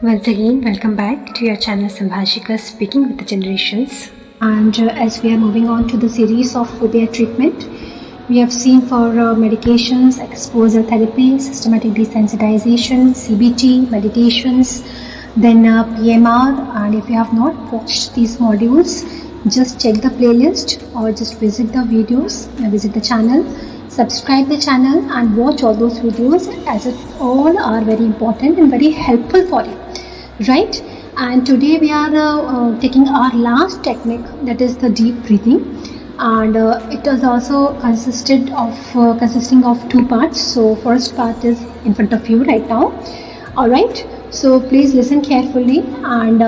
Once again, welcome back to your channel Sambhashika, speaking with the generations. And as we are moving on to the series of phobia treatment, we have seen for medications, exposure therapy, systematic desensitization, CBT, meditations, then PMR. And if you have not watched these modules, just check the playlist or just visit the videos, visit the channel, subscribe the channel and watch all those videos, as it all are very important and very helpful for you, right? And today we are taking our last technique, that is the deep breathing, and it is also consisting of two parts. So first part is in front of you right now. All right, so please listen carefully and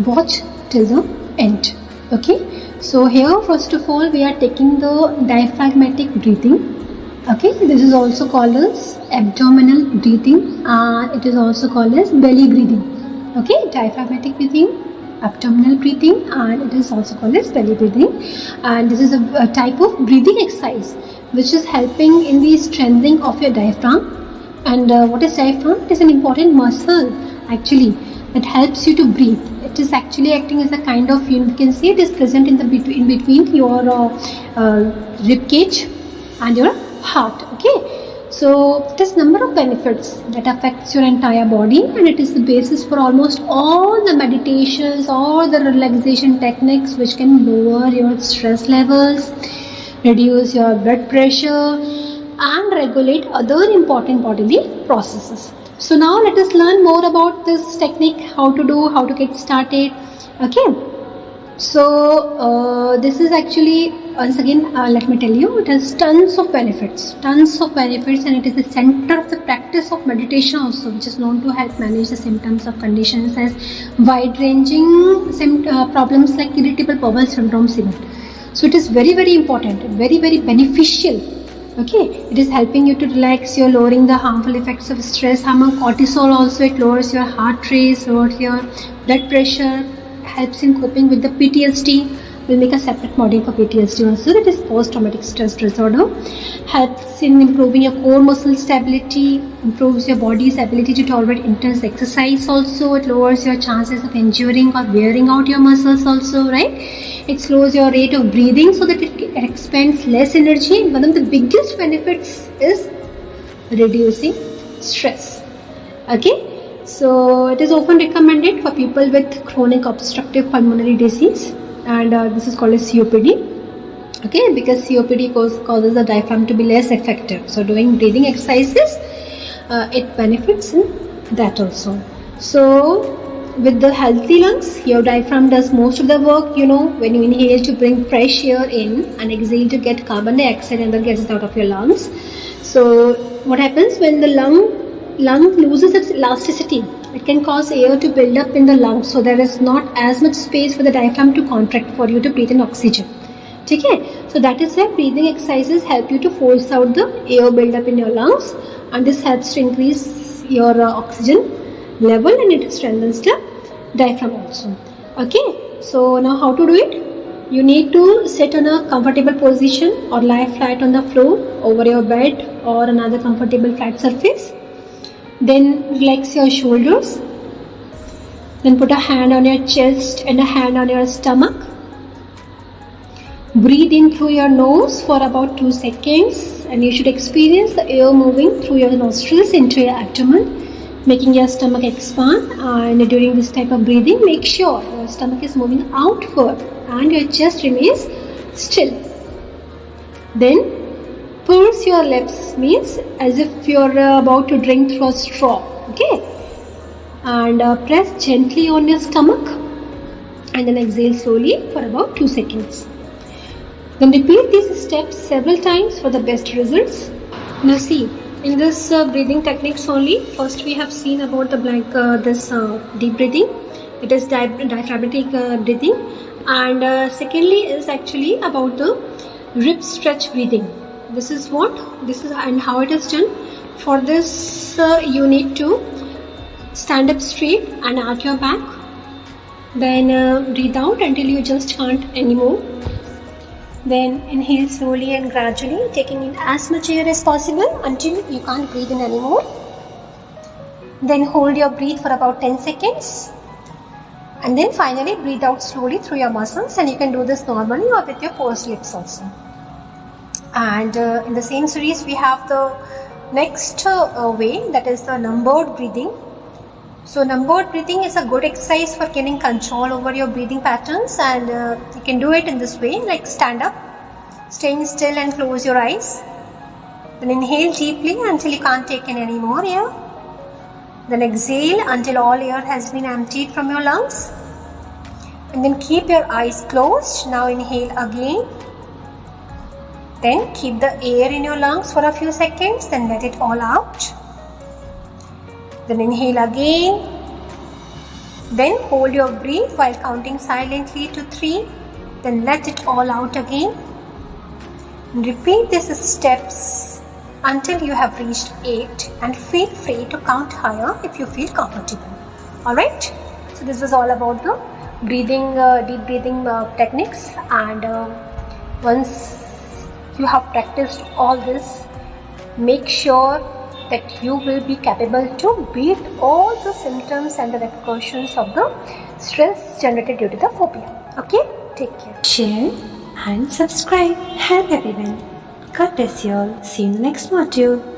watch till the end. Okay, so here first of all we are taking the diaphragmatic breathing. Okay, this is also called as abdominal breathing, and it is also called as belly breathing. Okay, diaphragmatic breathing, abdominal breathing, and it is also called as belly breathing. And this is a type of breathing exercise which is helping in the strengthening of your diaphragm. And what is diaphragm? It is an important muscle actually that helps you to breathe. It is actually acting as a kind of, you can see it is present in between your rib cage and your heart. Okay, so it has number of benefits that affects your entire body, and it is the basis for almost all the meditations or the relaxation techniques which can lower your stress levels, reduce your blood pressure, and regulate other important bodily processes. So now let us learn more about this technique, how to get started. Okay, so this is actually, once again, let me tell you, it has tons of benefits, and it is the center of the practice of meditation also, which is known to help manage the symptoms of conditions as wide-ranging problems like irritable bowel syndrome. So it is very, very important, very, very beneficial. Okay, it is helping you to relax, you're lowering the harmful effects of stress hormone cortisol also. It lowers your heart rate, lowers your blood pressure, helps in coping with the PTSD. We'll make a separate module for PTSD also, that is post-traumatic stress disorder. Helps in improving your core muscle stability, improves your body's ability to tolerate intense exercise also. It lowers your chances of injuring or wearing out your muscles also, right? It slows your rate of breathing so that it expends less energy. And one of the biggest benefits is reducing stress. Okay, so it is often recommended for people with chronic obstructive pulmonary disease, and this is called as COPD. Okay, because COPD causes the diaphragm to be less effective. So doing breathing exercises, it benefits in that also. So with the healthy lungs, your diaphragm does most of the work. You know, when you inhale to bring fresh air in and exhale to get carbon dioxide and the gases out of your lungs. So what happens when the lung loses its elasticity? It can cause air to build up in the lungs, so there is not as much space for the diaphragm to contract for you to breathe in oxygen. Okay, so that is why breathing exercises help you to force out the air build up in your lungs, and this helps to increase your oxygen level, and it strengthens the diaphragm also. Okay, so now how to do it? You need to sit on a comfortable position or lie flat on the floor over your bed or another comfortable flat surface. Then relax your shoulders. Then put a hand on your chest and a hand on your stomach. Breathe in through your nose for about 2 seconds, and you should experience the air moving through your nostrils into your abdomen, making your stomach expand. And during this type of breathing, make sure your stomach is moving outward and your chest remains still. Then purse your lips, means as if you're about to drink through a straw. Okay, and press gently on your stomach, and then exhale slowly for about 2 seconds. Then repeat these steps several times for the best results. Now see, in this breathing techniques only, first we have seen about the deep breathing. It is diaphragmatic breathing, and secondly is actually about the rib stretch breathing. This is and how it is done. For this you need to stand up straight and arch your back. Then breathe out until you just can't anymore. Then inhale slowly and gradually, taking in as much air as possible until you can't breathe in anymore. Then hold your breath for about 10 seconds. And then finally breathe out slowly through your muscles, and you can do this normally or with your pursed lips also. And in the same series we have the next way, that is the numbered breathing. So numbered breathing is a good exercise for gaining control over your breathing patterns, and you can do it in this way, like stand up, staying still and close your eyes. Then inhale deeply until you can't take in any more air. Then exhale until all air has been emptied from your lungs. And then keep your eyes closed. Now inhale again. Then keep the air in your lungs for a few seconds, then let it all out. Then inhale again. Then hold your breath while counting silently to 3. Then let it all out again. And repeat these steps until you have reached 8, and feel free to count higher if you feel comfortable. Alright? So this was all about the breathing, deep breathing techniques, and once you have practiced all this, make sure that you will be capable to beat all the symptoms and the repercussions of the stress generated due to the phobia. Okay? Take care. Share and subscribe. Help everyone. God bless you all. See you in the next module.